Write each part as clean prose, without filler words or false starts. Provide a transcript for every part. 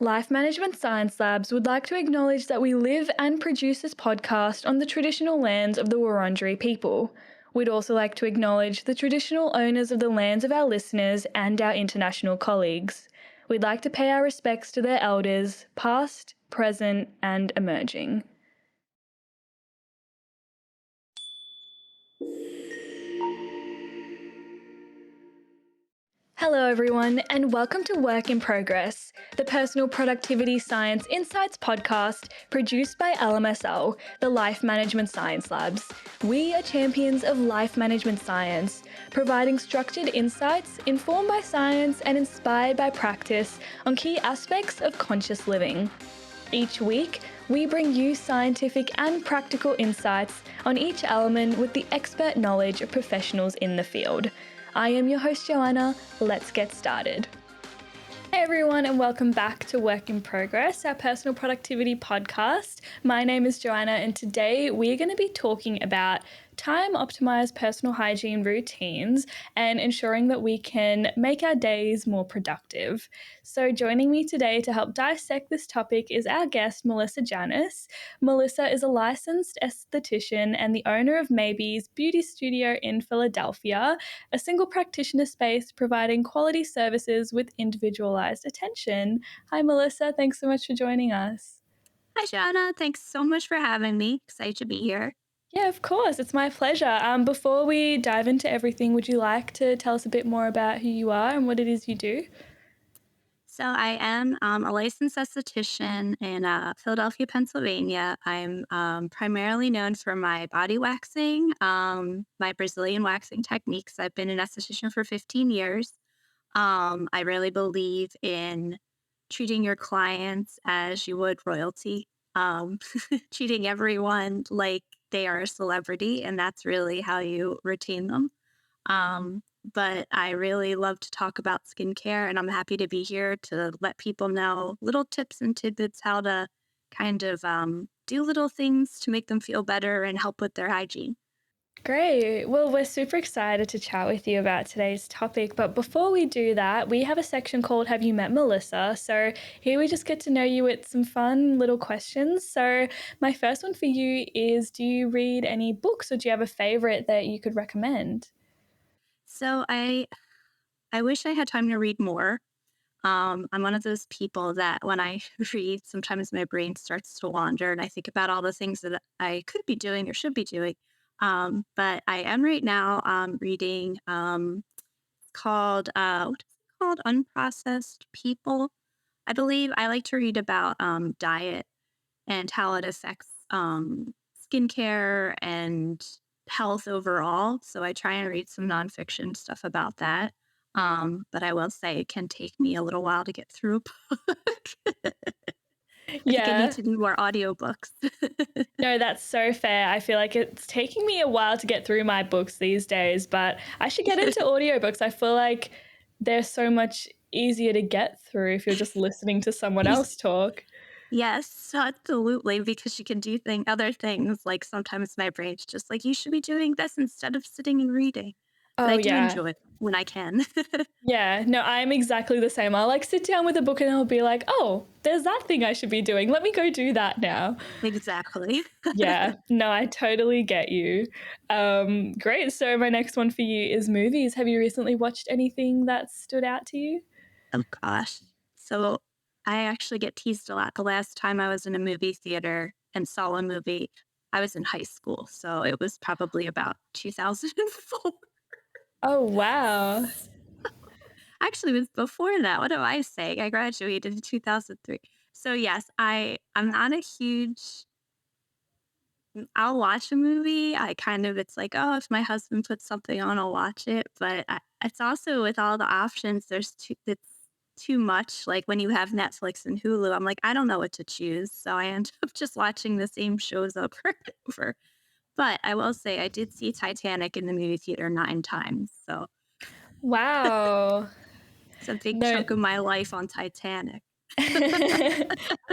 Life Management Science Labs would like to acknowledge that we live and produce this podcast on the traditional lands of the Wurundjeri people. We'd also like to acknowledge the traditional owners of the lands of our listeners and our international colleagues. We'd like to pay our respects to their elders, past, present, and emerging. Hello, everyone, and welcome to Work in Progress, the Personal Productivity Science Insights podcast produced by LMSL, the Life Management Science Labs. We are champions of life management science, providing structured insights informed by science and inspired by practice on key aspects of conscious living. Each week, we bring you scientific and practical insights on each element with the expert knowledge of professionals in the field. I am your host, Joanna. Let's get started. Hey everyone, and welcome back to Work in Progress, our personal productivity podcast. My name is Joanna, and today we're going to be talking about time-optimized personal hygiene routines and ensuring that we can make our days more productive. So joining me today to help dissect this topic is our guest, Melissa Janis. Melissa is a licensed esthetician and the owner of Maybe's Beauty Studio in Philadelphia, a single practitioner space providing quality services with individualized attention. Hi, Melissa. Thanks so much for joining us. Hi, Joanna. Thanks so much for having me. Excited to be here. Yeah, of course. It's my pleasure. Before we dive into everything, would you like to tell us a bit more about who you are and what it is you do? So, I am a licensed esthetician in Philadelphia, Pennsylvania. I'm primarily known for my body waxing, my Brazilian waxing techniques. I've been an esthetician for 15 years. I really believe in treating your clients as you would royalty, treating everyone like they are a celebrity, and that's really how you retain them. But I really love to talk about skincare, and I'm happy to be here to let people know little tips and tidbits how to kind of do little things to make them feel better and help with their hygiene. Great. Well, we're super excited to chat with you about today's topic. But before we do that, we have a section called Have You Met Melissa? So here we just get to know you with some fun little questions. So my first one for you is, do you read any books or do you have a favorite that you could recommend? So I wish I had time to read more. I'm one of those people that when I read, sometimes my brain starts to wander and I think about all the things that I could be doing or should be doing. But I am right now reading called what is it called? Unprocessed People. I believe I like to read about diet and how it affects skincare and health overall. So I try and read some nonfiction stuff about that. But I will say it can take me a little while to get through a book. I think I need Yeah. to do more audiobooks. No, that's so fair. I feel like it's taking me a while to get through my books these days, but I should get into audiobooks. I feel like they're so much easier to get through if you're just listening to someone else talk. Yes, absolutely, because you can do other things. Like sometimes my brain's just like, you should be doing this instead of sitting and reading. But Oh, I do yeah. enjoy it when I can. Yeah. No, I'm exactly the same. I'll like sit down with a book and I'll be like, oh, there's that thing I should be doing. Let me go do that now. Exactly. Yeah. No, I totally get you. Great. So, my next one for you is movies. Have you recently watched anything that stood out to you? Oh gosh. So I actually get teased a lot. The last time I was in a movie theater and saw a movie, I was in high school. So it was probably about 2004. Oh, wow. Actually, it was before that. What am I saying? I graduated in 2003. So yes, I'm not a huge I'll watch a movie. It's like, oh, if my husband puts something on, I'll watch it. But it's also with all the options, it's too much. Like when you have Netflix and Hulu, I'm like, I don't know what to choose. So I end up just watching the same shows over and over. But I will say, I did see Titanic in the movie theater 9 times. So Wow. it's a big No, chunk of my life on Titanic. I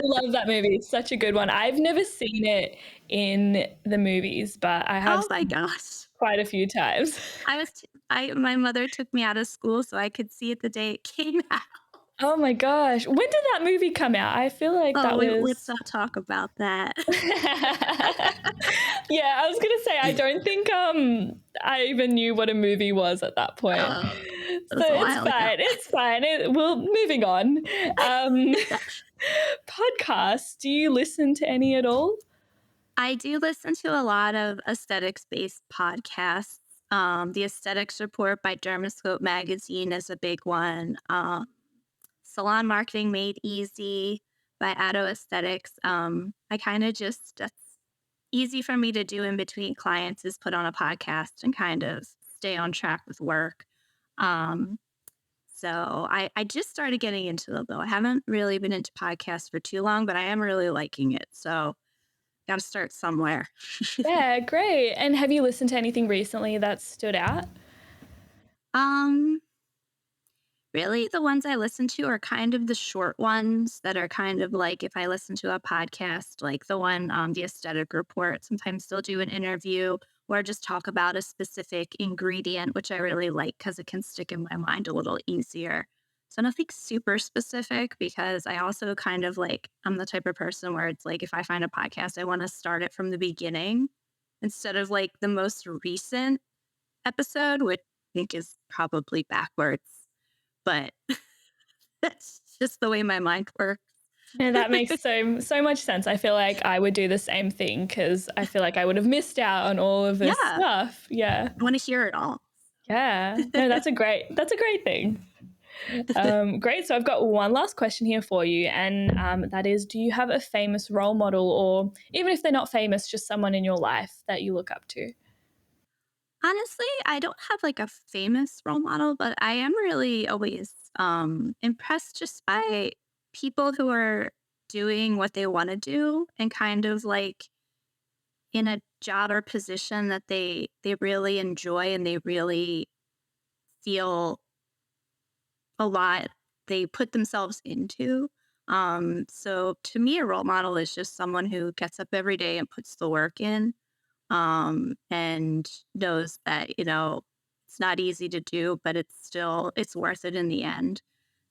love that movie. It's such a good one. I've never seen it in the movies, but I have Oh my seen gosh. quite a few times. My mother took me out of school so I could see it the day it came out. Oh my gosh. When did that movie come out? I feel like Oh, that let's was not talk about that. Yeah, I was gonna say I don't think I even knew what a movie was at that point. Oh, it So was a while ago. it's fine. Well, moving on. Um podcasts, do you listen to any at all? I do listen to a lot of aesthetics-based podcasts. The Aesthetics Report by Dermoscope Magazine is a big one. Salon Marketing Made Easy by Atto Aesthetics. I kind of just that's easy for me to do in between clients is put on a podcast and kind of stay on track with work. Um, so I just started getting into them though. I haven't really been into podcasts for too long, but I am really liking it. So got to start somewhere. Yeah, great. And have you listened to anything recently that stood out? um, Really, the ones I listen to are kind of the short ones that are kind of like if I listen to a podcast, like the one, the Aesthetic Report, sometimes they'll do an interview or just talk about a specific ingredient, which I really like because it can stick in my mind a little easier. So nothing super specific because I also kind of like, I'm the type of person where it's like if I find a podcast, I want to start it from the beginning instead of like the most recent episode, which I think is probably backwards. But that's just the way my mind works. Yeah, that makes so much sense. I feel like I would do the same thing because I feel like I would have missed out on all of this Yeah, stuff. Yeah. I wanna hear it all. Yeah. No, that's a great thing. Great. So I've got one last question here for you, and that is, do you have a famous role model, or even if they're not famous, just someone in your life that you look up to? Honestly, I don't have, like, a famous role model, but I am really always, impressed just by people who are doing what they wanna do and kind of, like, in a job or position that they really enjoy and they really feel a lot they put themselves into. So to me, a role model is just someone who gets up every day and puts the work in, and knows that, it's not easy to do, but it's worth it in the end.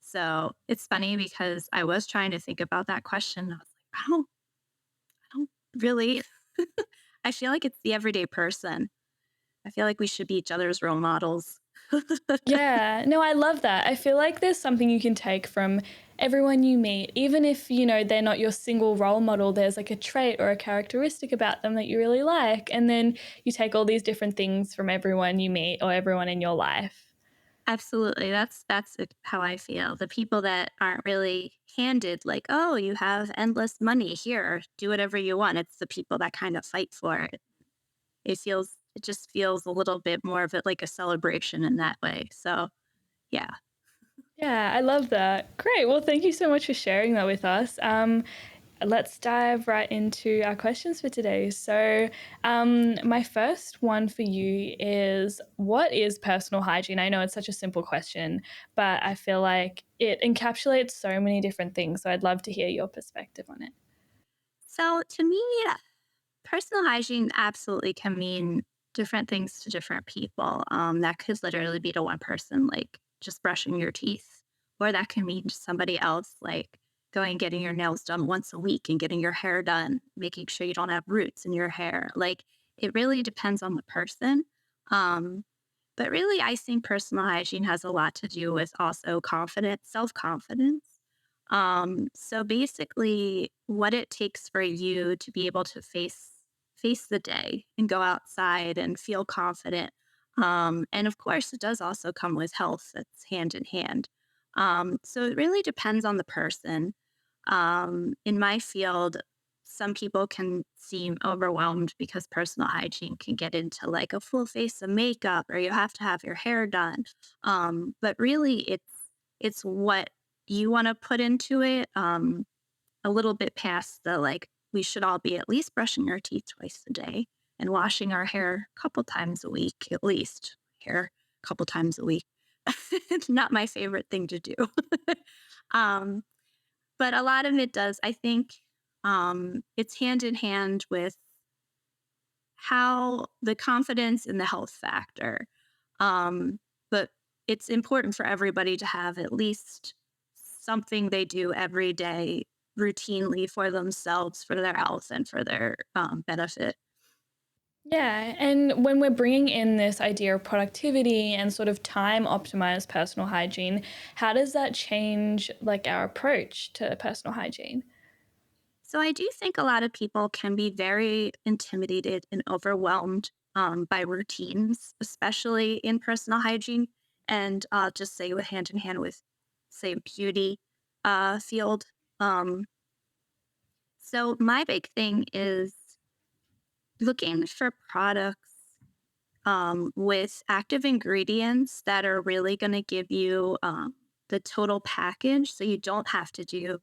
So it's funny because I was trying to think about that question. I was like, I don't really, I feel like it's the everyday person. I feel like we should be each other's role models. Yeah, no, I love that. I feel like there's something you can take from everyone you meet, even if, they're not your single role model, there's like a trait or a characteristic about them that you really like. And then you take all these different things from everyone you meet or everyone in your life. Absolutely. That's how I feel. The people that aren't really handed like, "Oh, you have endless money here. Do whatever you want." It's the people that kind of fight for it. It just feels a little bit more of it like a celebration in that way. So, yeah. Yeah, I love that. Great. Well, thank you so much for sharing that with us. Let's dive right into our questions for today. So, my first one for you is, what is personal hygiene? I know it's such a simple question, but I feel like it encapsulates so many different things. So, I'd love to hear your perspective on it. So, to me, personal hygiene absolutely can mean different things to different people. That could literally be to one person, like just brushing your teeth, or that can mean to somebody else, like going and getting your nails done once a week and getting your hair done, making sure you don't have roots in your hair. Like it really depends on the person. Um, but really, I think personal hygiene has a lot to do with also confidence, self confidence. So basically, what it takes for you to be able to face the day and go outside and feel confident. And of course, it does also come with health. That's hand in hand. So it really depends on the person. In my field, some people can seem overwhelmed because personal hygiene can get into like a full face of makeup or you have to have your hair done. But really, it's what you want to put into it. A little bit past the like we should all be at least brushing our teeth twice a day and washing our hair a couple times a week, at least hair a couple times a week. It's not my favorite thing to do. um, but a lot of it does. I think it's hand in hand with how the confidence and the health factor. Um, but it's important for everybody to have at least something they do every day routinely for themselves, for their health, and for their benefit. Yeah, and when we're bringing in this idea of productivity and sort of time optimized personal hygiene, how does that change like our approach to personal hygiene? So I do think a lot of people can be very intimidated and overwhelmed by routines, especially in personal hygiene. And I'll just say with hand in hand with, say, beauty field. Um, so my big thing is looking for products with active ingredients that are really going to give you the total package, so you don't have to do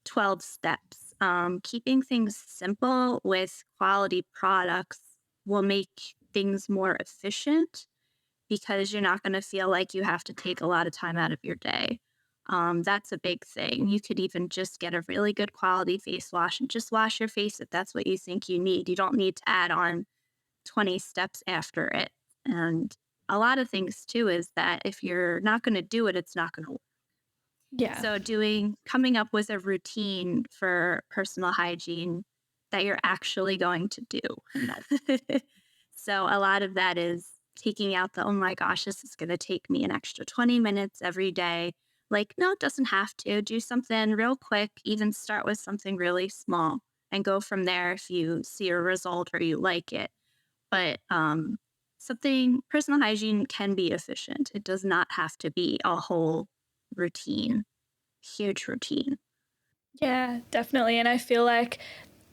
12 steps. Keeping things simple with quality products will make things more efficient because you're not going to feel like you have to take a lot of time out of your day. That's a big thing. You could even just get a really good quality face wash and just wash your face if that's what you think you need. You don't need to add on 20 steps after it. And a lot of things too is that if you're not going to do it, it's not going to. Yeah. So coming up with a routine for personal hygiene that you're actually going to do. So a lot of that is taking out the, oh my gosh, this is going to take me an extra 20 minutes every day. Like, no, it doesn't have to. Do something real quick, even start with something really small and go from there if you see a result or you like it. But something personal hygiene can be efficient. It does not have to be a whole routine, huge routine. Yeah, definitely. And I feel like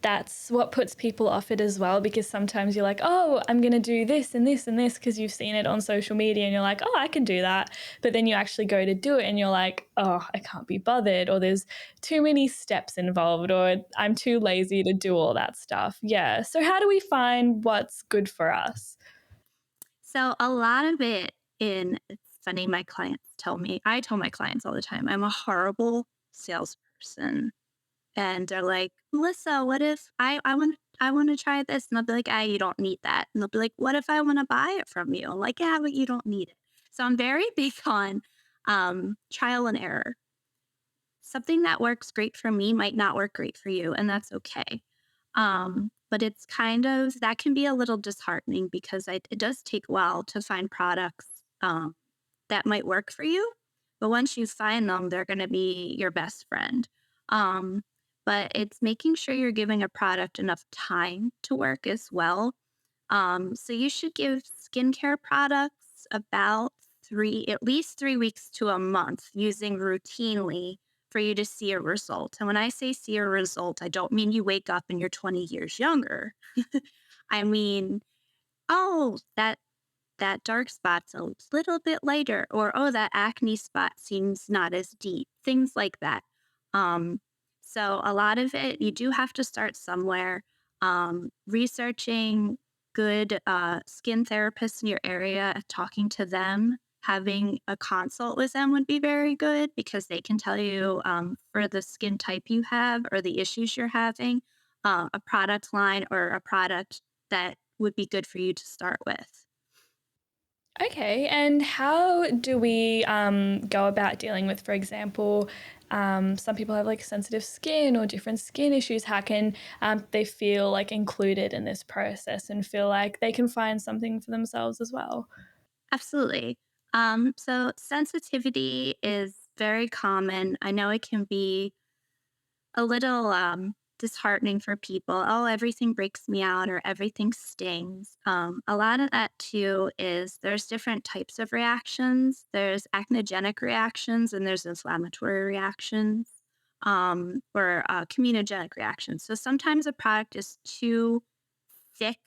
that's what puts people off it as well, because sometimes you're like, oh, I'm going to do this and this and this because you've seen it on social media and you're like, oh, I can do that. But then you actually go to do it and you're like, oh, I can't be bothered, or there's too many steps involved, or I'm too lazy to do all that stuff. Yeah. So, how do we find what's good for us? So a lot of it in it's funny, my clients tell me, I tell my clients all the time, I'm a horrible salesperson. And they're like, Melissa, what if I want to try this? And I'll be like, ah, you don't need that. And they'll be like, what if I want to buy it from you? I'm like, yeah, but you don't need it. So I'm very big on trial and error. Something that works great for me might not work great for you, and that's okay. But it's kind of that can be a little disheartening because it does take a while to find products that might work for you. But once you find them, they're going to be your best friend. Um, but it's making sure you're giving a product enough time to work as well. So you should give skincare products about at least 3 weeks to a month using routinely for you to see a result. And when I say see a result, I don't mean you wake up and you're 20 years younger. I mean, oh, that dark spot's a little bit lighter, or oh, that acne spot seems not as deep, things like that. Um, so a lot of it, you do have to start somewhere. Researching good skin therapists in your area, talking to them, having a consult with them would be very good because they can tell you for the skin type you have or the issues you're having, a product line or a product that would be good for you to start with. Okay, and how do we go about dealing with, for example, some people have like sensitive skin or different skin issues? How can they feel like included in this process and feel like they can find something for themselves as well? Absolutely. So sensitivity is very common. I know it can be a little disheartening for people. Oh, everything breaks me out or everything stings. A lot of that too is there's different types of reactions. There's acnogenic reactions and there's inflammatory reactions or communogenic reactions. So sometimes a product is too thick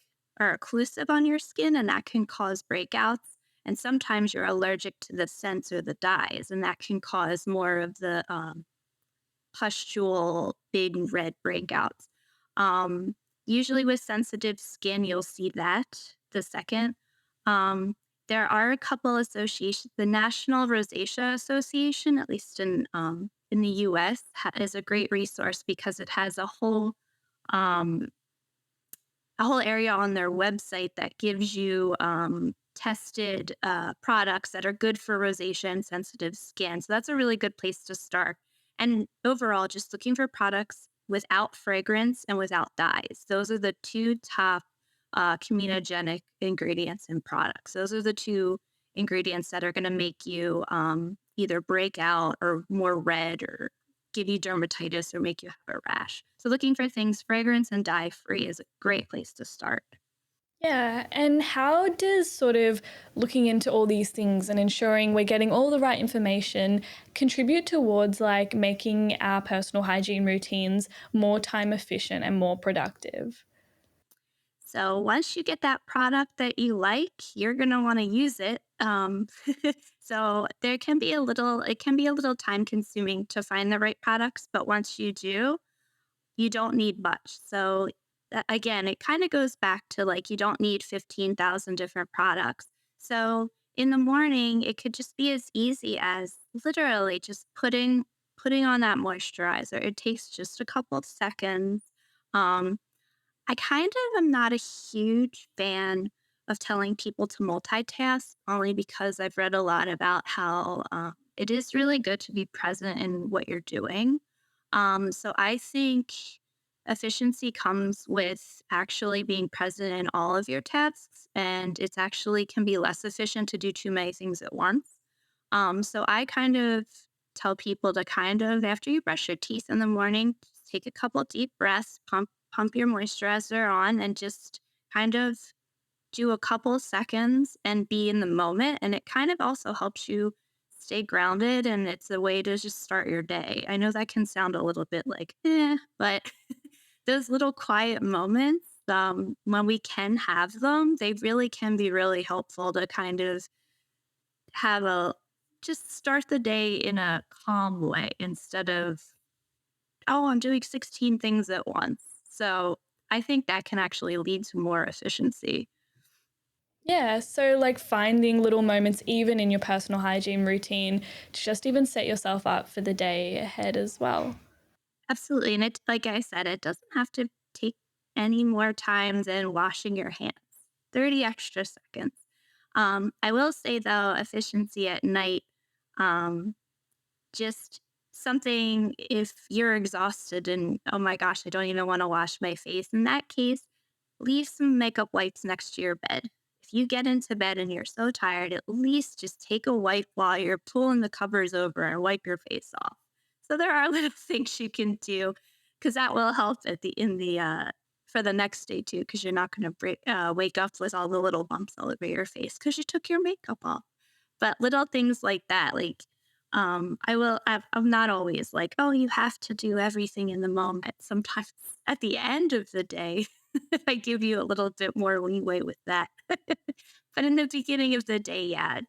or occlusive on your skin, and that can cause breakouts. And sometimes you're allergic to the scents or the dyes, and that can cause more of the pustule, big red breakouts. Usually with sensitive skin, you'll see that the second. Um, there are a couple associations. The National Rosacea Association, at least in the U.S., is a great resource because it has um, a whole area on their website that gives you tested products that are good for rosacea and sensitive skin. So that's a really good place to start. And overall, just looking for products without fragrance and without dyes. Those are the two top comedogenic ingredients in products. Those are the two ingredients that are going to make you either break out or more red or give you dermatitis or make you have a rash. So looking for things fragrance and dye free is a great place to start. Yeah, and how does sort of looking into all these things and ensuring we're getting all the right information contribute towards like making our personal hygiene routines more time efficient and more productive? So once you get that product that you like, you're going to want to use it. So there can be it can be a little time consuming to find the right products, but once you do, you don't need much. So again, it kind of goes back to like you don't need 15,000 different products. So in the morning, it could just be as easy as literally just putting on that moisturizer. It takes just a couple of seconds. Um, I kind of am not a huge fan of telling people to multitask, only because I've read a lot about how it is really good to be present in what you're doing. So I think efficiency comes with actually being present in all of your tasks, and it's actually can be less efficient to do too many things at once. So I kind of tell people to kind of, after you brush your teeth in the morning, just take a couple deep breaths, pump your moisturizer on, and just kind of do a couple seconds and be in the moment. And it kind of also helps you stay grounded. And it's a way to just start your day. I know that can sound a little bit like, but those little quiet moments, when we can have them, they really can be really helpful to kind of have a just start the day in a calm way instead of, oh, I'm doing 16 things at once. So I think that can actually lead to more efficiency. Yeah, so like finding little moments even in your personal hygiene routine to just even set yourself up for the day ahead as well. Absolutely. And it, like I said, it doesn't have to take any more time than washing your hands, 30 extra seconds. I will say though, efficiency at night, um, just something if you're exhausted and oh my gosh, I don't even want to wash my face. In that case, leave some makeup wipes next to your bed. If you get into bed and you're so tired, at least just take a wipe while you're pulling the covers over and wipe your face off. So there are little things you can do because that will help at the in the for the next day too, because you're not going to wake up with all the little bumps all over your face because you took your makeup off. But little things like that, like I'm not always like, oh, you have to do everything in the moment. Sometimes at the end of the day, I give you a little bit more leeway with that. But in the beginning of the day, yeah,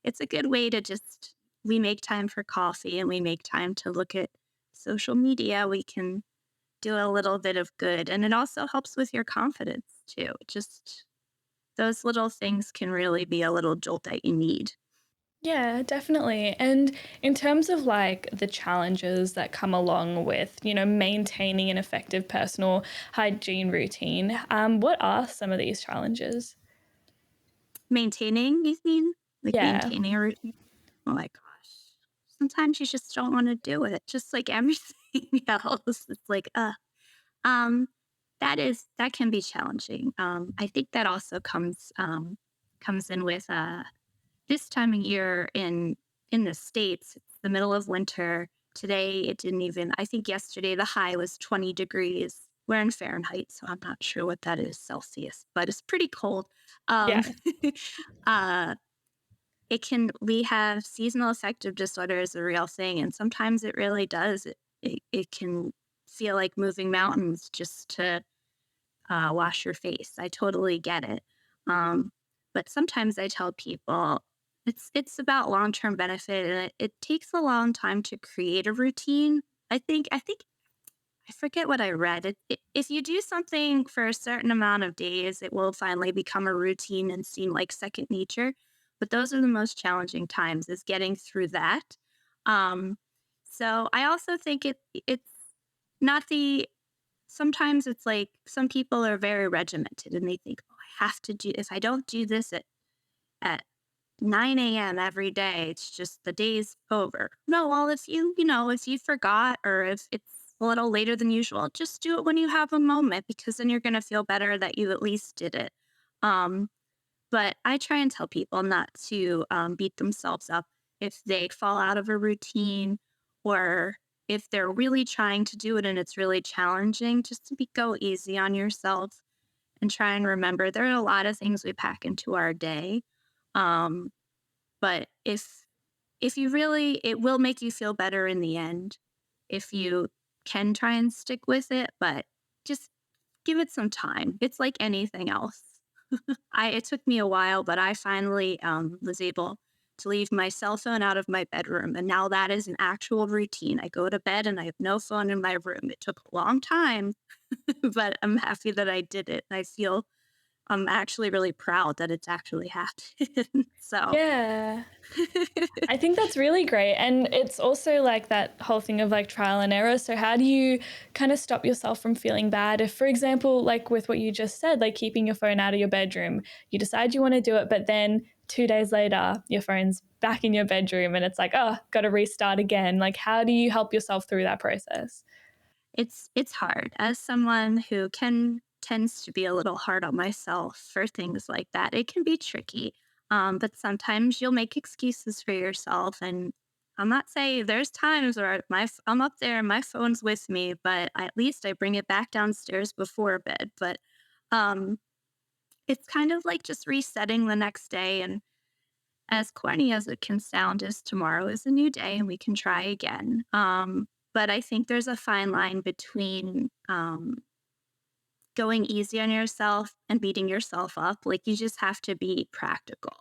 it's a good way to just, we make time for coffee and we make time to look at social media. We can do a little bit of good. And it also helps with your confidence too. Just those little things can really be a little jolt that you need. Yeah, definitely. And in terms of like the challenges that come along with, maintaining an effective personal hygiene routine, what are some of these challenges? Maintaining, you mean? Like Yeah. maintaining a routine? Oh my gosh. Sometimes you just don't want to do it, just like everything else. It's like, um, that can be challenging. I think that also comes in with this time of year in the States. It's the middle of winter. Today it didn't even. I think yesterday the high was 20 degrees. We're in Fahrenheit, so I'm not sure what that is Celsius, but it's pretty cold. Um, Yeah. uh, it can we have seasonal affective disorder is a real thing, and sometimes it really does. It can feel like moving mountains just to wash your face. I totally get it. But sometimes I tell people it's about long term benefit, and it takes a long time to create a routine. I think I forget what I read. If you do something for a certain amount of days, it will finally become a routine and seem like second nature. But those are the most challenging times is getting through that. Um, so I also think it's not the sometimes it's like some people are very regimented and they think, oh, I have to do if I don't do this at 9 a.m. every day. It's just the day's over. No, well, if if you forgot or if it's a little later than usual, just do it when you have a moment because then you're going to feel better that you at least did it. Um, but I try and tell people not to beat themselves up if they fall out of a routine or if they're really trying to do it and it's really challenging, just to go easy on yourself and try and remember there are a lot of things we pack into our day. Um, but if you really it will make you feel better in the end if you can try and stick with it, but just give it some time. It's like anything else. I It took me a while, but I finally was able to leave my cell phone out of my bedroom, and now that is an actual routine. I go to bed and I have no phone in my room. It took a long time, but I'm happy that I did it. I'm actually really proud that it's actually happened. So, Yeah. I think that's really great. And it's also like that whole thing of like trial and error. So, how do you kind of stop yourself from feeling bad? If, for example, like with what you just said, like keeping your phone out of your bedroom, you decide you want to do it, but then 2 days later, your phone's back in your bedroom and it's like, oh, got to restart again. Like, how do you help yourself through that process? it's hard as someone who can tends to be a little hard on myself for things like that. It can be tricky, but sometimes you'll make excuses for yourself. And I'm not saying there's times where I'm up there and my phone's with me, but at least I bring it back downstairs before bed. But um, it's kind of like just resetting the next day. And as corny as it can sound, is tomorrow is a new day and we can try again. But I think there's a fine line between going easy on yourself and beating yourself up. Like you just have to be practical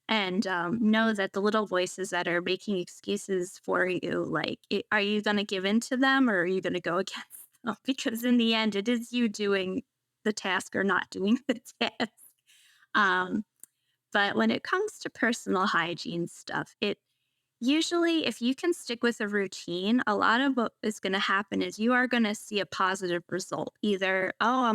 and know that the little voices that are making excuses for you, like, are you going to give in to them or are you going to go against them? Because in the end, it is you doing the task or not doing the task. Um, but when it comes to personal hygiene stuff, it usually, if you can stick with a routine, a lot of what is going to happen is you are going to see a positive result. Either, oh,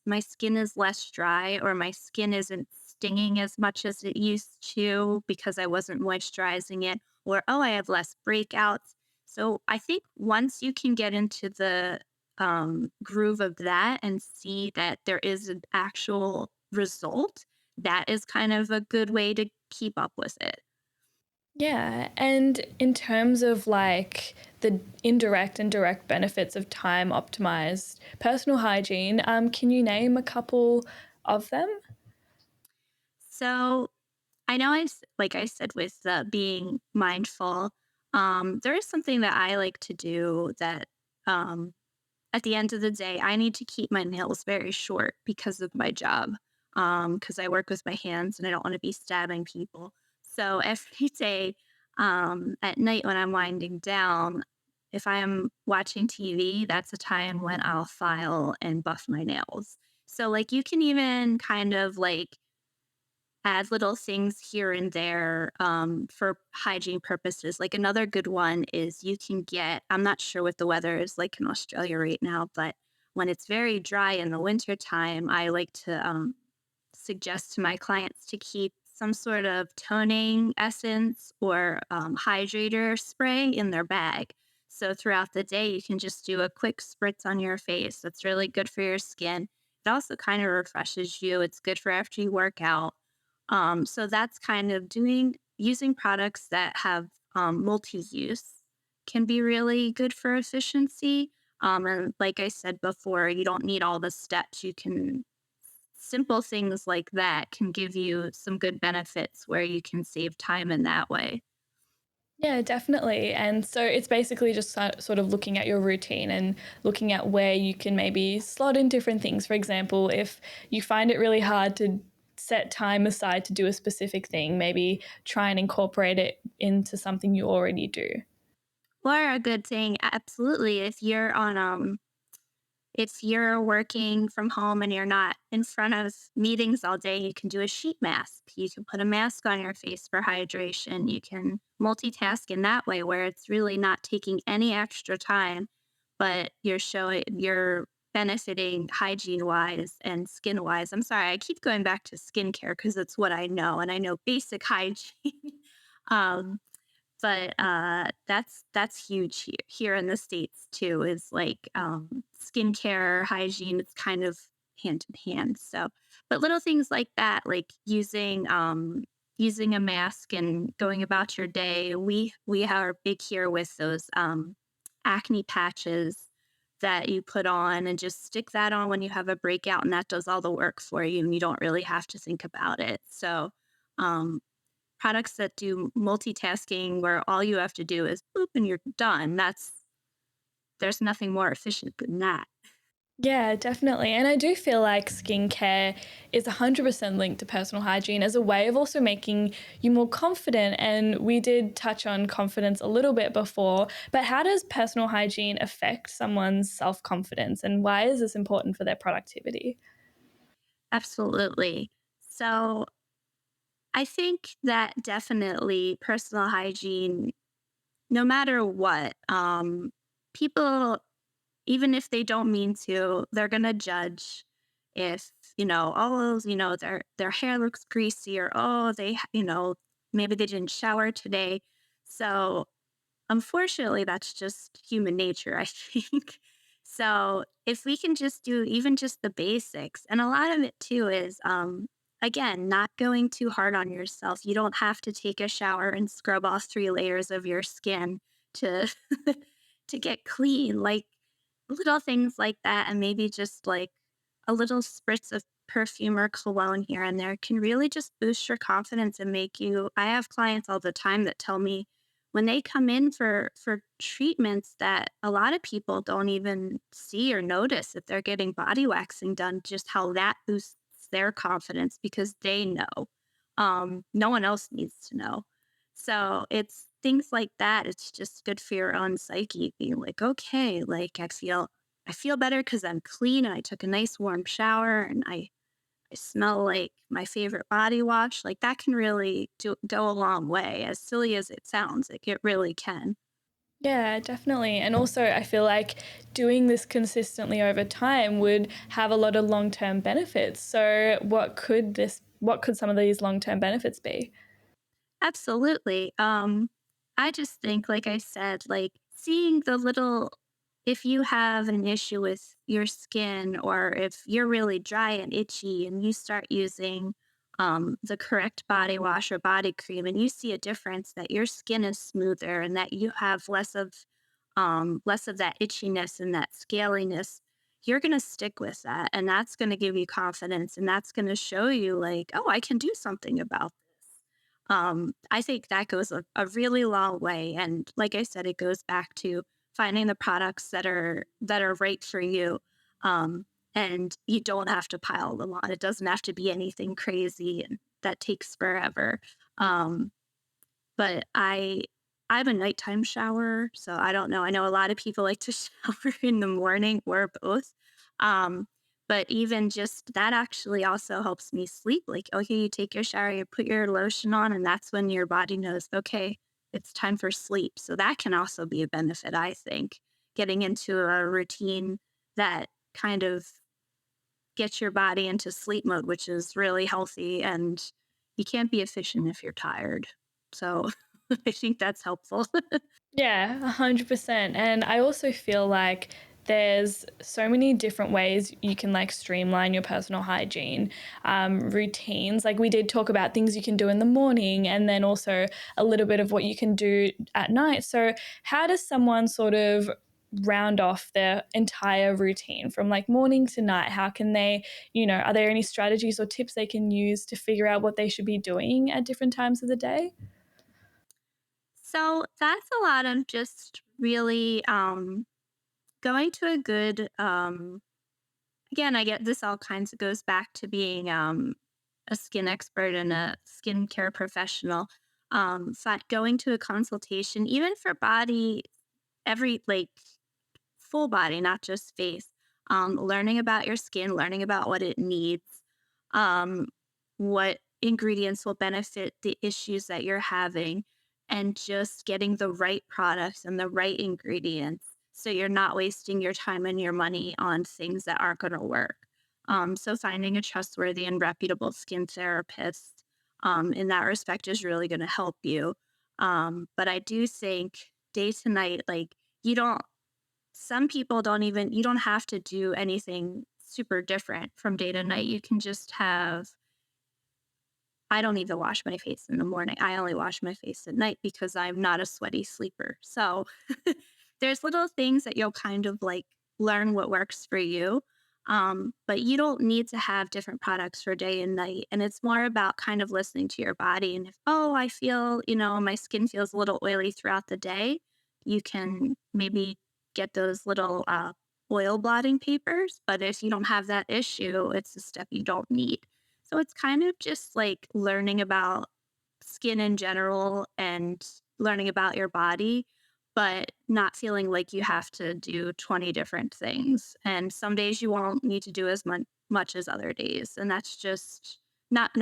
my skin is less dry, or my skin isn't stinging as much as it used to because I wasn't moisturizing it, or, oh, I have less breakouts. So I think once you can get into the groove of that and see that there is an actual result, that is kind of a good way to keep up with it. Yeah, and in terms of like the indirect and direct benefits of time optimized personal hygiene, can you name a couple of them? So I know like I said, with being mindful, there is something that I like to do that um, at the end of the day, I need to keep my nails very short because of my job. Because I work with my hands and I don't want to be stabbing people. So every day at night when I'm winding down, if I'm watching TV, that's a time when I'll file and buff my nails. So, like, you can even kind of like add little things here and there for hygiene purposes. Like another good one is you can get, I'm not sure what the weather is like in Australia right now, but when it's very dry in the winter time, I like to suggest to my clients to keep some sort of toning essence or hydrator spray in their bag. So throughout the day, you can just do a quick spritz on your face. That's really good for your skin. It also kind of refreshes you. It's good for after you work out. So that's kind of using products that have multi-use can be really good for efficiency. And like I said before, you don't need all the steps. You can Simple things like that can give you some good benefits where you can save time in that way. Yeah, definitely. And so it's basically just sort of looking at your routine and looking at where you can maybe slot in different things. For example, if you find it really hard to set time aside to do a specific thing, maybe try and incorporate it into something you already do. Or a good thing, absolutely, if you're working from home and you're not in front of meetings all day, you can do a sheet mask. You can put a mask on your face for hydration. You can multitask in that way where it's really not taking any extra time, but you're showing you're benefiting hygiene wise and skin wise. I'm sorry, I keep going back to skincare because it's what I know, and I know basic hygiene. um, but that's huge here in the States too, is like skincare, hygiene, it's kind of hand in hand. So but little things like that, like using a mask and going about your day. We are big here with those acne patches that you put on, and just stick that on when you have a breakout, and that does all the work for you and you don't really have to think about it. So um products that do multitasking where all you have to do is boop and you're done. There's nothing more efficient than that. Yeah, definitely. And I do feel like skincare is 100% linked to personal hygiene as a way of also making you more confident. And we did touch on confidence a little bit before, but how does personal hygiene affect someone's self confidence and why is this important for their productivity? Absolutely. So I think that definitely personal hygiene, no matter what, people, even if they don't mean to, they're gonna judge if, oh, their hair looks greasy, or oh, maybe they didn't shower today. So unfortunately, that's just human nature, I think. So if we can just do even just the basics, and a lot of it too is, again, not going too hard on yourself. You don't have to take a shower and scrub off 3 layers of your skin to to get clean. Like little things like that, and maybe just like a little spritz of perfume or cologne here and there can really just boost your confidence and make you. I have clients all the time that tell me when they come in for treatments that a lot of people don't even see or notice if they're getting body waxing done, just how that boosts their confidence because they know. No one else needs to know. So it's things like that. It's just good for your own psyche, being like, okay, like I feel better because I'm clean and I took a nice warm shower and I smell like my favorite body wash. Like that can really go a long way. As silly as it sounds, like it really can. Yeah, definitely. And also, I feel like doing this consistently over time would have a lot of long term benefits. So, what could some of these long term benefits be? Absolutely. I just think, like I said, like seeing the little, if you have an issue with your skin, or if you're really dry and itchy and you start using the correct body wash or body cream, and you see a difference that your skin is smoother and that you have less of that itchiness and that scaliness, you're going to stick with that. And that's going to give you confidence. And that's going to show you, like, oh, I can do something about this. I think that goes a really long way. And like I said, it goes back to finding the products that are right for you. Um, and you don't have to pile them on. It doesn't have to be anything crazy and that takes forever. Um, but I'm a nighttime shower, so I don't know. I know a lot of people like to shower in the morning or both. Um, but even just that actually also helps me sleep. Like, okay, you take your shower, you put your lotion on, and that's when your body knows, okay, it's time for sleep. So that can also be a benefit, I think, getting into a routine that kind of gets your body into sleep mode, which is really healthy. And you can't be efficient if you're tired. So I think that's helpful. Yeah, 100%. And I also feel like there's so many different ways you can like streamline your personal hygiene routines. Like we did talk about things you can do in the morning and then also a little bit of what you can do at night. So, how does someone sort of round off their entire routine from like morning to night? How can they, are there any strategies or tips they can use to figure out what they should be doing at different times of the day? So that's a lot of just really going to a good again, I get this all kinds of goes back to being a skin expert and a skincare professional. Going to a consultation, even for body, every like full body, not just face. Learning about your skin, learning about what it needs, um, what ingredients will benefit the issues that you're having, and just getting the right products and the right ingredients. so you're not wasting your time and your money on things that aren't going to work. So finding a trustworthy and reputable skin therapist in that respect is really going to help you. But I do think day to night, like you don't, some people don't even, you don't have to do anything super different from day to night. You can just have, I don't even wash my face in the morning. I only wash my face at night because I'm not a sweaty sleeper. So there's little things that you'll kind of like learn what works for you. But you don't need to have different products for day and night. And it's more about kind of listening to your body. And if, oh, I feel, my skin feels a little oily throughout the day, you can maybe get those little oil blotting papers. But if you don't have that issue, it's a step you don't need. So it's kind of just like learning about skin in general and learning about your body, but not feeling like you have to do 20 different things. And some days you won't need to do as much as other days. And that's just not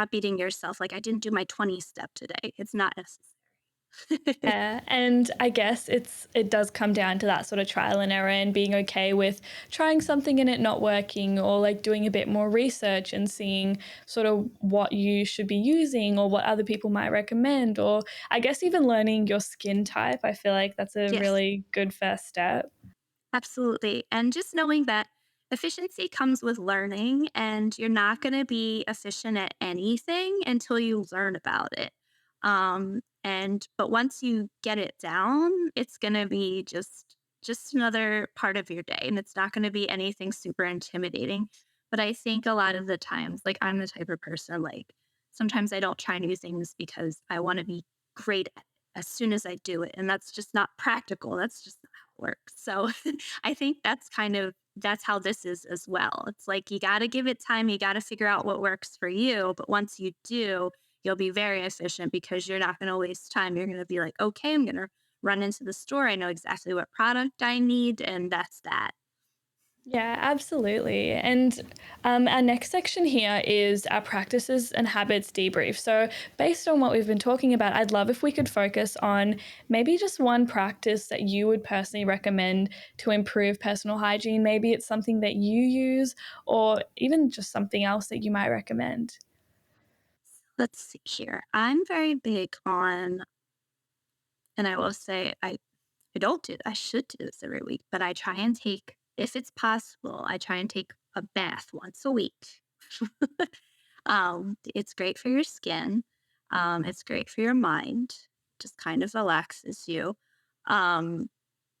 beating yourself. Like I didn't do my 20 step today. It's not necessary. Yeah, and I guess it does come down to that sort of trial and error and being okay with trying something and it not working, or like doing a bit more research and seeing sort of what you should be using or what other people might recommend, or I guess even learning your skin type. I feel like that's a Yes. really good first step. Absolutely. And just knowing that efficiency comes with learning, and you're not going to be efficient at anything until you learn about it. But once you get it down, it's going to be just another part of your day, and it's not going to be anything super intimidating. But I think a lot of the times, like I'm the type of person, like sometimes I don't try new things because I want to be great at it as soon as I do it, and that's just not practical. That's just works. So I think that's how this is as well. It's like you got to give it time, you got to figure out what works for you, but once you do, you'll be very efficient because you're not going to waste time. You're going to be like, "Okay, I'm going to run into the store. I know exactly what product I need and that's that." Yeah, absolutely. And our next section here is our practices and habits debrief. So, based on what we've been talking about, I'd love if we could focus on maybe just one practice that you would personally recommend to improve personal hygiene. Maybe it's something that you use, or even just something else that you might recommend. Let's see here. I'm very big on, and I will say I don't do I should do this every week, but I try and take, if it's possible, I try and take a bath once a week. It's great for your skin. It's great for your mind. Just kind of relaxes you. Um,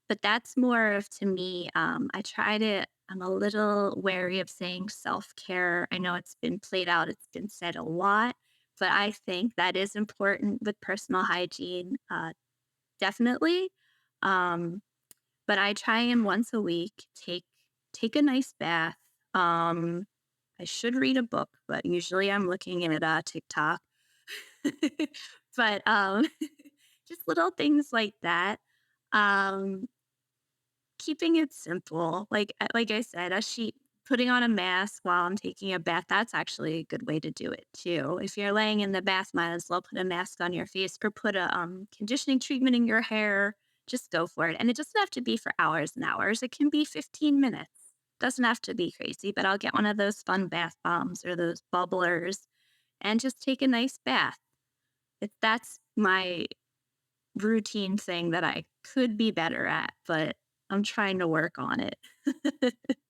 but that's more of to me. I try to. I'm a little wary of saying self care. I know it's been played out. It's been said a lot, but I think that is important with personal hygiene. Definitely. Um, but I try and once a week take a nice bath. Um, I should read a book, but usually I'm looking at TikTok. But just little things like that. Um, Keeping it simple, like I said, a sheet, putting on a mask while I'm taking a bath. That's actually a good way to do it too. If you're laying in the bath, might as well put a mask on your face or put a conditioning treatment in your hair. Just go for it, and it doesn't have to be for hours and hours. It can be 15 minutes. Doesn't have to be crazy, but I'll get one of those fun bath bombs or those bubblers and just take a nice bath. That's my routine thing that I could be better at, but I'm trying to work on it.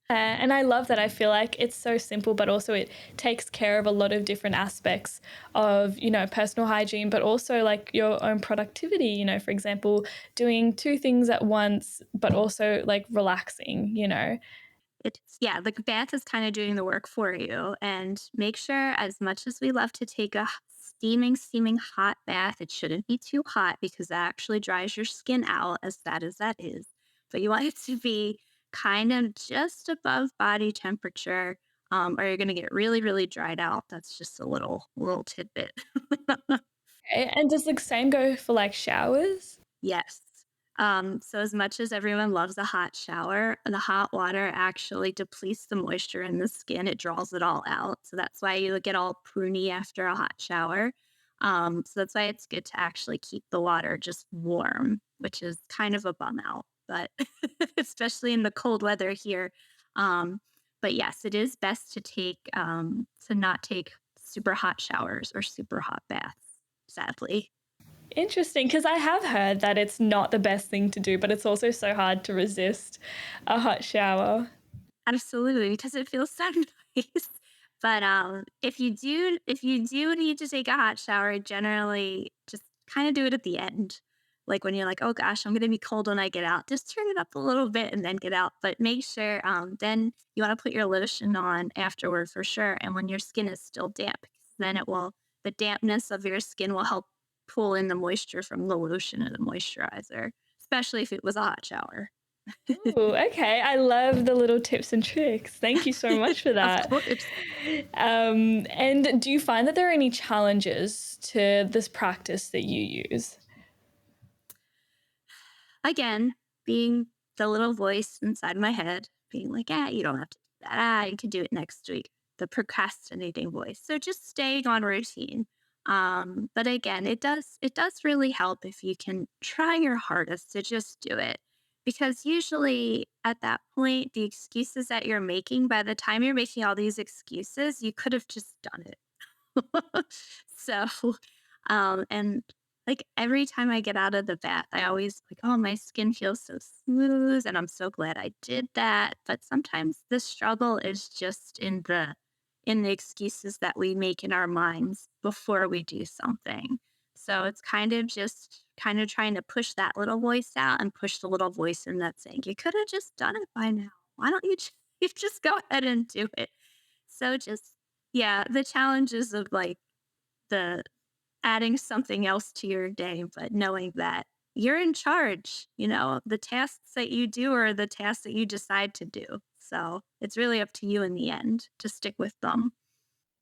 And I love that. I feel like it's so simple, but also it takes care of a lot of different aspects of, personal hygiene, but also like your own productivity, for example, doing two things at once, but also like relaxing. It's yeah, the bath is kind of doing the work for you. And make sure, as much as we love to take a steaming hot bath, it shouldn't be too hot because that actually dries your skin out, as sad as that is. But you want it to be kind of just above body temperature, or you're going to get really, really dried out. That's just a little tidbit. Okay. And does the same go for like showers? Yes. So as much as everyone loves a hot shower, the hot water actually depletes the moisture in the skin. It draws it all out. So that's why you get all pruny after a hot shower. So that's why it's good to actually keep the water just warm, which is kind of a bum out. but especially in the cold weather here. Um, but yes, it is best to not take super hot showers or super hot baths, sadly. Interesting, because I have heard that it's not the best thing to do, but it's also so hard to resist a hot shower. Absolutely, because it feels so nice. But, if you do need to take a hot shower, generally just kinda do it at the end. Like, when you're like, "Oh gosh, I'm gonna be cold when I get out," just turn it up a little bit and then get out. But make sure, then you wanna put your lotion on afterward for sure, and when your skin is still damp, because then the dampness of your skin will help pull in the moisture from the lotion and the moisturizer, especially if it was a hot shower. Ooh, okay. I love the little tips and tricks. Thank you so much for Of that. course. And do you find that there are any challenges to this practice that you use? Again, being the little voice inside my head, being like, "Ah, you don't have to do that. Ah, you can do it next week." The procrastinating voice. So just staying on routine. But again, it does really help if you can try your hardest to just do it. Because usually at that point, the excuses that you're making, by the time you're making all these excuses, you could have just done it. So, and like every time I get out of the bath, I always like, oh, my skin feels so smooth and I'm so glad I did that. But sometimes the struggle is just in the excuses that we make in our minds before we do something. So it's kind of just kind of trying to push that little voice out and push the little voice in that saying, you could have just done it by now. Why don't you you just go ahead and do it? So just yeah, the challenges of like the adding something else to your day, but knowing that you're in charge, the tasks that you do are the tasks that you decide to do. So it's really up to you in the end to stick with them.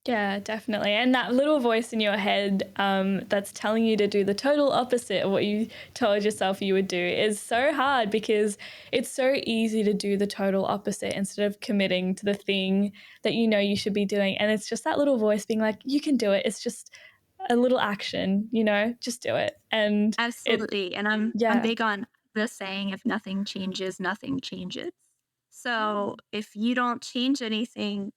Yeah, definitely. And that little voice in your head that's telling you to do the total opposite of what you told yourself you would do is so hard because it's so easy to do the total opposite instead of committing to the thing that you know you should be doing. And it's just that little voice being like, you can do it. It's just a little action, just do it. And it, Absolutely. And I'm yeah. big on the saying, if nothing changes, nothing changes. So if you don't change anything,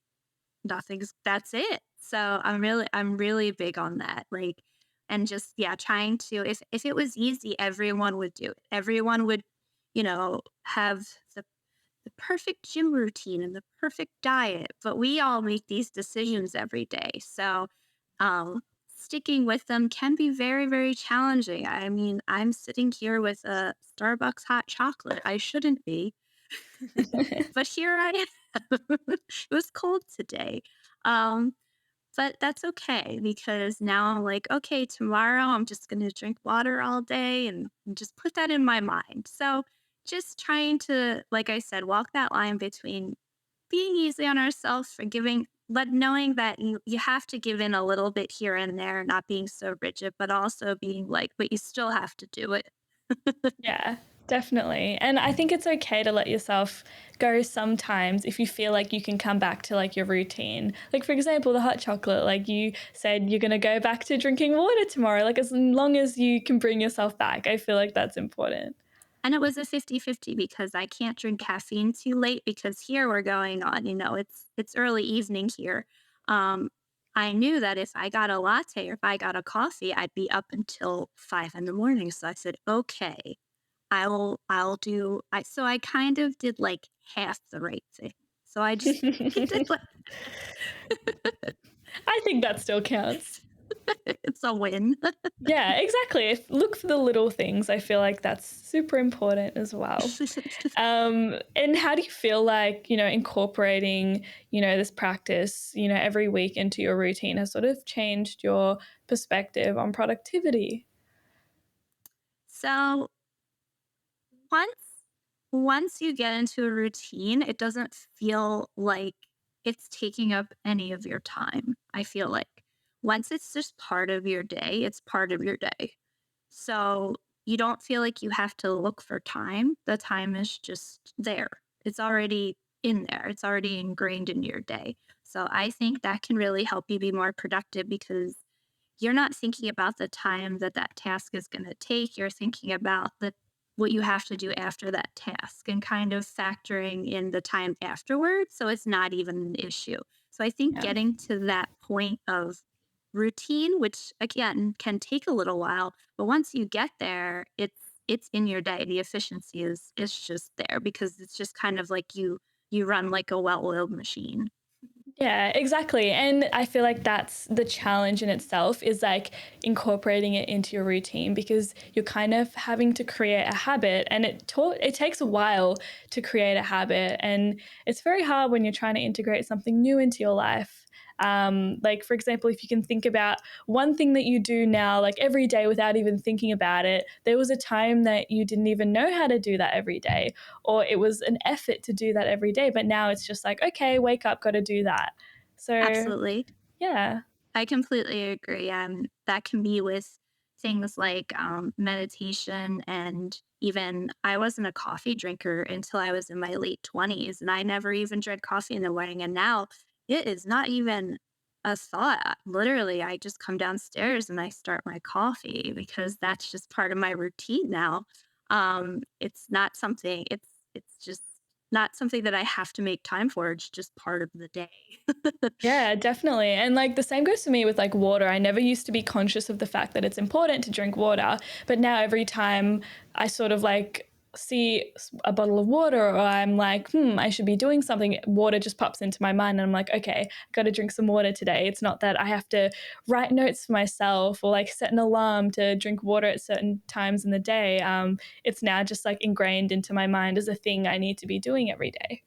that's it. So I'm really big on that. Like, and just yeah, trying to, if it was easy, everyone would do it. Everyone would, have the perfect gym routine and the perfect diet, but we all make these decisions every day. So sticking with them can be very, very challenging. I mean, I'm sitting here with a Starbucks hot chocolate. I shouldn't be, but here I am. It was cold today. Um, but that's okay because now I'm like, okay, tomorrow I'm just going to drink water all day and just put that in my mind. So just trying to, like I said, walk that line between being easy on ourselves, forgiving, but knowing that you have to give in a little bit here and there, not being so rigid, but also being like, but you still have to do it. Yeah, definitely. And I think it's okay to let yourself go sometimes if you feel like you can come back to like your routine. Like for example, the hot chocolate, like you said you're going to go back to drinking water tomorrow. Like as long as you can bring yourself back, I feel like that's important. And it was a 50-50 because I can't drink caffeine too late because here we're going on, it's early evening here. Um, I knew that if I got a latte or if I got a coffee, I'd be up until 5 in the morning. So I said, okay, I'll do so I kind of did like half the right thing. So I just I did like I think that still counts. it's a win. Yeah, exactly. Look for the little things. I feel like that's super important as well. And how do you feel like, incorporating, this practice, every week into your routine has sort of changed your perspective on productivity? So once once you get into a routine, it doesn't feel like it's taking up any of your time. I feel like once it's just part of your day, it's part of your day. So you don't feel like you have to look for time. The time is just there. It's already in there. It's already ingrained in your day. So I think that can really help you be more productive because you're not thinking about the time that that task is going to take. You're thinking about what you have to do after that task and kind of factoring in the time afterwards so it's not even an issue. So I think Yeah. getting to that point of routine, which again can take a little while, but once you get there, it's in your day. The efficiency is just there because it's just kind of like you run like a well-oiled machine. Yeah, exactly. And I feel like that's the challenge in itself is like incorporating it into your routine because you're kind of having to create a habit and it takes a while to create a habit and it's very hard when you're trying to integrate something new into your life. Like for example, if you can think about one thing that you do now, like every day without even thinking about it, there was a time that you didn't even know how to do that every day, or it was an effort to do that every day, but now it's just like, okay, wake up, got to do that. So, Absolutely. yeah. I completely agree. That can be with things like meditation, and even I wasn't a coffee drinker until I was in my late 20s, and I never even drank coffee in the morning. And now it is not even a thought. Literally, I just come downstairs and I start my coffee because that's just part of my routine now. It's not something. It's just not something that I have to make time for. It's just part of the day. Yeah, definitely. And like the same goes for me with like water. I never used to be conscious of the fact that it's important to drink water, but now every time I sort of like see a bottle of water or I'm like, I should be doing something, water just pops into my mind and I'm like, okay, got to drink some water today. It's not that I have to write notes for myself or like set an alarm to drink water at certain times in the day. It's now just like ingrained into my mind as a thing I need to be doing every day.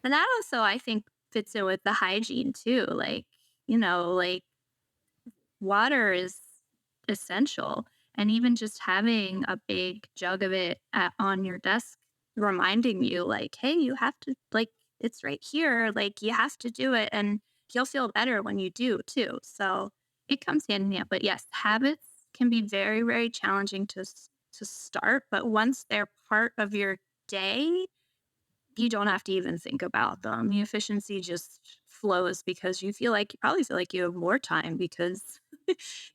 And that also, I think, fits in with the hygiene too. Like, like water is essential. And even just having a big jug of it on your desk, reminding you, like, hey, you have to, like, it's right here. Like, you have to do it. And you'll feel better when you do too. So it comes hand in hand. But yes, habits can be very, very challenging to start. But once they're part of your day, you don't have to even think about them. The efficiency just flows because you probably feel like you have more time because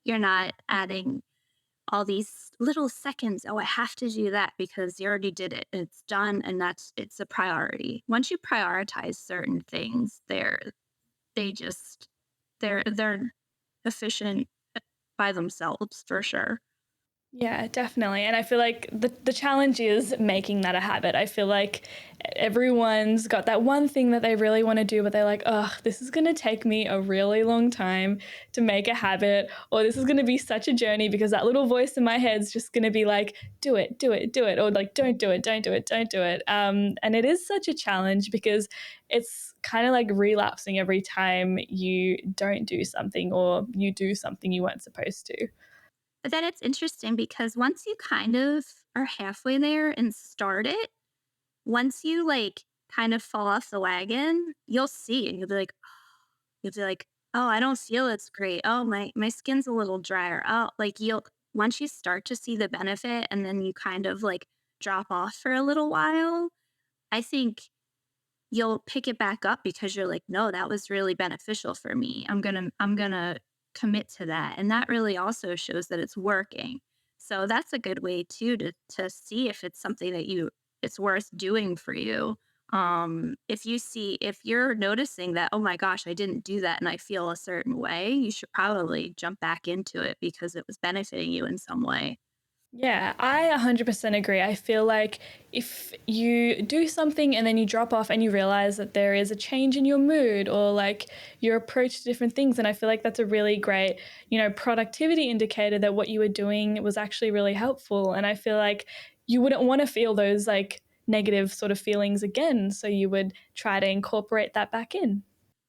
you're not adding all these little seconds. Oh, I have to do that because you already did it. It's done and it's a priority. Once you prioritize certain things, they just they're efficient by themselves for sure. Yeah, definitely. And I feel like the challenge is making that a habit. I feel like everyone's got that one thing that they really want to do, but they're like, oh, this is going to take me a really long time to make a habit, or this is going to be such a journey because that little voice in my head's just going to be like, do it, do it, do it, or like, don't do it, don't do it, don't do it. And it is such a challenge because it's kind of like relapsing every time you don't do something or you do something you weren't supposed to. But then it's interesting because once you kind of are halfway there and start it, once you, like, kind of fall off the wagon, you'll see and you'll be like, "Oh, I don't feel as great. Oh, my skin's a little drier." Oh, like, you'll once you start to see the benefit and then you kind of, like, drop off for a little while, I think you'll pick it back up because you're like, "No, that was really beneficial for me. I'm gonna commit to that." And that really also shows that it's working. So that's a good way too to see if it's something that it's worth doing for you. If you're noticing that, oh my gosh, I didn't do that and I feel a certain way, you should probably jump back into it because it was benefiting you in some way. Yeah, I 100% agree. I feel like if you do something and then you drop off and you realize that there is a change in your mood or like your approach to different things, and I feel like that's a really great, productivity indicator that what you were doing was actually really helpful. And I feel like you wouldn't want to feel those like negative sort of feelings again. So you would try to incorporate that back in.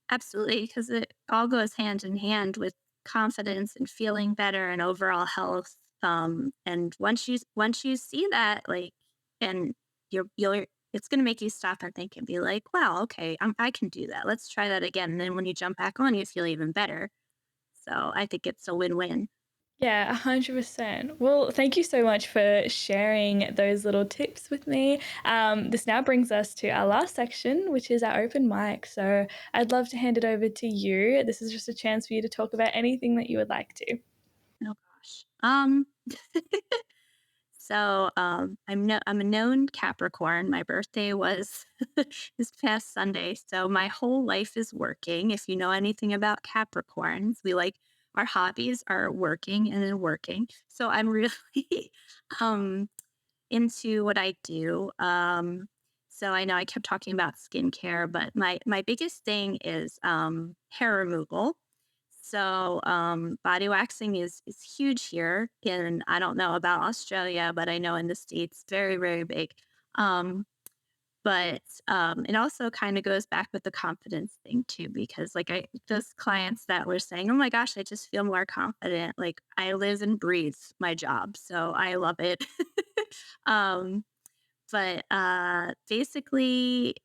Absolutely, because it all goes hand in hand with confidence and feeling better and overall health. And once you see that, like, and you'll it's going to make you stop and think and be like, wow, okay, I can do that. Let's try that again. And then when you jump back on, you feel even better. So I think it's a win-win. Yeah, 100%. Well, thank you so much for sharing those little tips with me. This now brings us to our last section, which is our open mic. So I'd love to hand it over to you. This is just a chance for you to talk about anything that you would like to. Oh gosh. I'm a known Capricorn. My birthday was this past Sunday, so my whole life is working. If you know anything about Capricorns, we like our hobbies are working and then working. So I'm really um into what I do. So I know I kept talking about skincare, but my biggest thing is hair removal. So body waxing is huge here, and I don't know about Australia, but I know in the States, very big. Um, but it also kind of goes back with the confidence thing too, because like those clients that were saying, "Oh my gosh, I just feel more confident." Like I live and breathe my job, so I love it. um, but basically,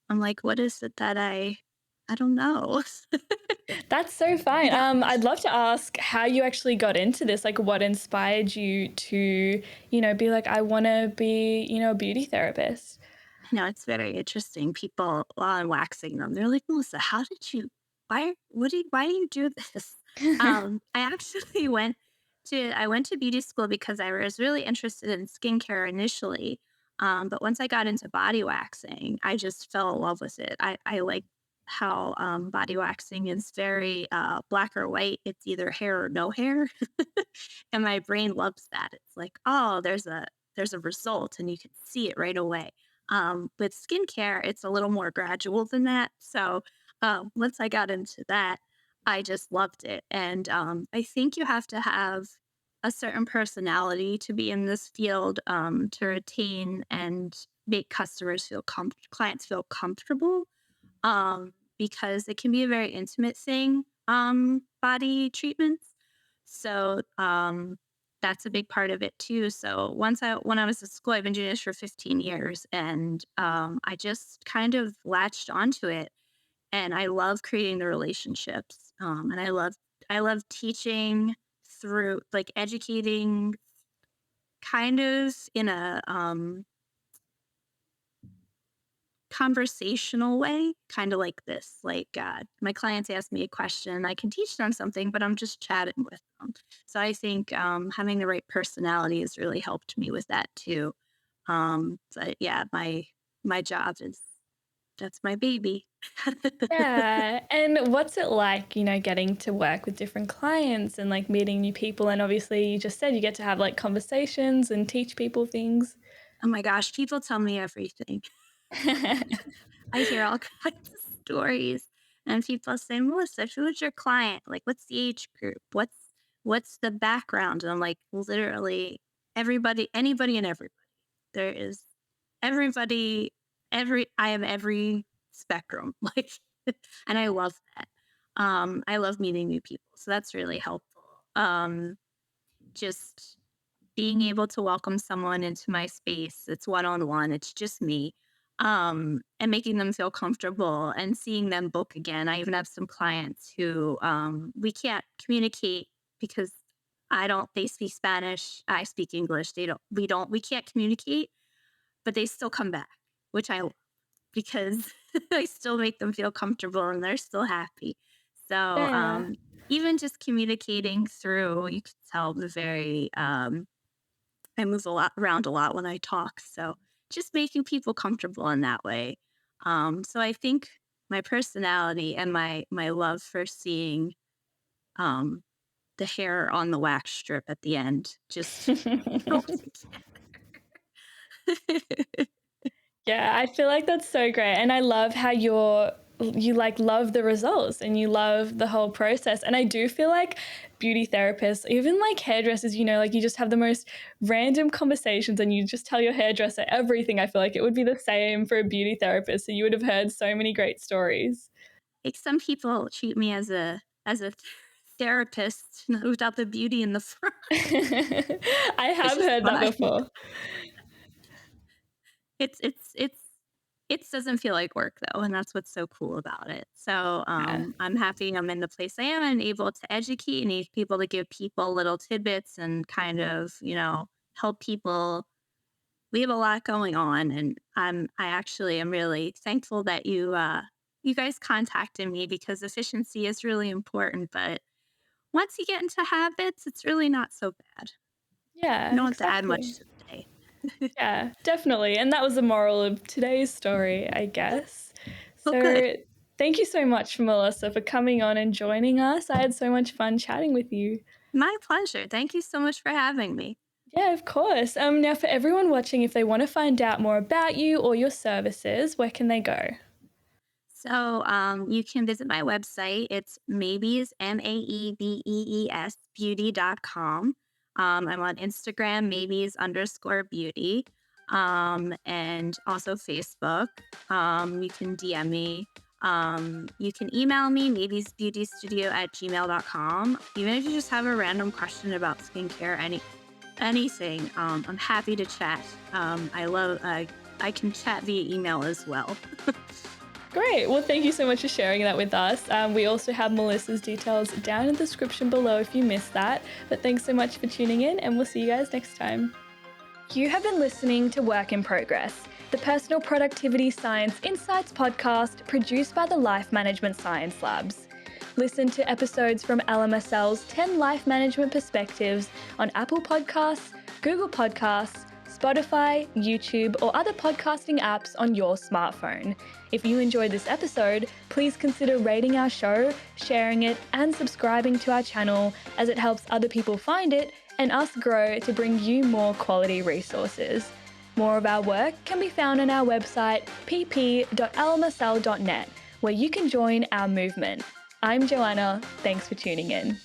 I'm like, what is it that I don't know. That's so fine. Yeah. I'd love to ask how you actually got into this. Like, what inspired you to, be like, I want to be, a beauty therapist? It's very interesting. People, while I'm waxing them, they're like, Melissa, how did you, why do you do this? I actually I went to beauty school because I was really interested in skincare initially. But once I got into body waxing, I just fell in love with it. I like how body waxing is very black or white. It's either hair or no hair. And my brain loves that. It's like, oh, there's a result and you can see it right away. With skincare, it's a little more gradual than that. So once I got into that, I just loved it. And I think you have to have a certain personality to be in this field to retain and make clients feel comfortable because it can be a very intimate thing, body treatments. So that's a big part of it too. So when I was at school, I've been doing this for 15 years, and I just kind of latched onto it, and I love creating the relationships, and I love teaching through like educating, kind of in a conversational way, kind of like this. Like my clients ask me a question, I can teach them something, but I'm just chatting with them. So I think having the right personality has really helped me with that too. But yeah, my job is that's my baby. Yeah. And what's it like, getting to work with different clients and like meeting new people? And obviously, you just said you get to have like conversations and teach people things. Oh my gosh, people tell me everything. I hear all kinds of stories, and people say, "Melissa, who is your client? Like, what's the age group? What's the background?" And I'm like, literally everybody, anybody, and everybody. There is everybody. I have every spectrum, like, and I love that. I love meeting new people, so that's really helpful. Just being able to welcome someone into my space, it's one on one, it's just me, and making them feel comfortable and seeing them book again. I even have some clients who we can't communicate because they speak Spanish, I speak English. We can't communicate, but they still come back, which I love because I still make them feel comfortable and they're still happy. So, Yeah. even just communicating through, you can tell the very I move a lot around a lot when I talk, so just making people comfortable in that way. So I think my personality and my love for seeing um, the hair on the wax strip at the end just go together. Yeah, I feel like that's so great. And I love how you like love the results and you love the whole process. And I do feel like beauty therapists, even like hairdressers, like you just have the most random conversations and you just tell your hairdresser everything. I feel like it would be the same for a beauty therapist. So you would have heard so many great stories. Like some people treat me as a therapist without the beauty in the front, I which have is heard that fine. before. It's it doesn't feel like work though, and that's what's so cool about it. So Yeah. I'm happy I'm in the place I am and able to educate and need people to give people little tidbits and kind of, help people. We have a lot going on, and I actually am really thankful that you guys contacted me because efficiency is really important, but once you get into habits, it's really not so bad. Yeah, No one to add much exactly. to the day. Yeah, definitely. And that was the moral of today's story, I guess. Well, good. So thank you so much, Melissa, for coming on and joining us. I had so much fun chatting with you. My pleasure. Thank you so much for having me. Yeah, of course. Now, for everyone watching, if they want to find out more about you or your services, where can they go? So you can visit my website. It's maybes, Maebes, beauty.com. I'm on Instagram, maybes_beauty, and also Facebook. You can DM me. You can email me, maybesbeautystudio@gmail.com. Even if you just have a random question about skincare, anything, I'm happy to chat. I can chat via email as well. Great. Well, thank you so much for sharing that with us. We also have Melissa's details down in the description below if you missed that. But thanks so much for tuning in, and we'll see you guys next time. You have been listening to Work in Progress, the Personal Productivity Science Insights podcast produced by the Life Management Science Labs. Listen to episodes from LMSL's 10 Life Management Perspectives on Apple Podcasts, Google Podcasts, Spotify, YouTube, or other podcasting apps on your smartphone. If you enjoyed this episode, please consider rating our show, sharing it, and subscribing to our channel, as it helps other people find it and us grow to bring you more quality resources. More of our work can be found on our website pp.lmsl.net, where you can join our movement. I'm Joanna. Thanks for tuning in.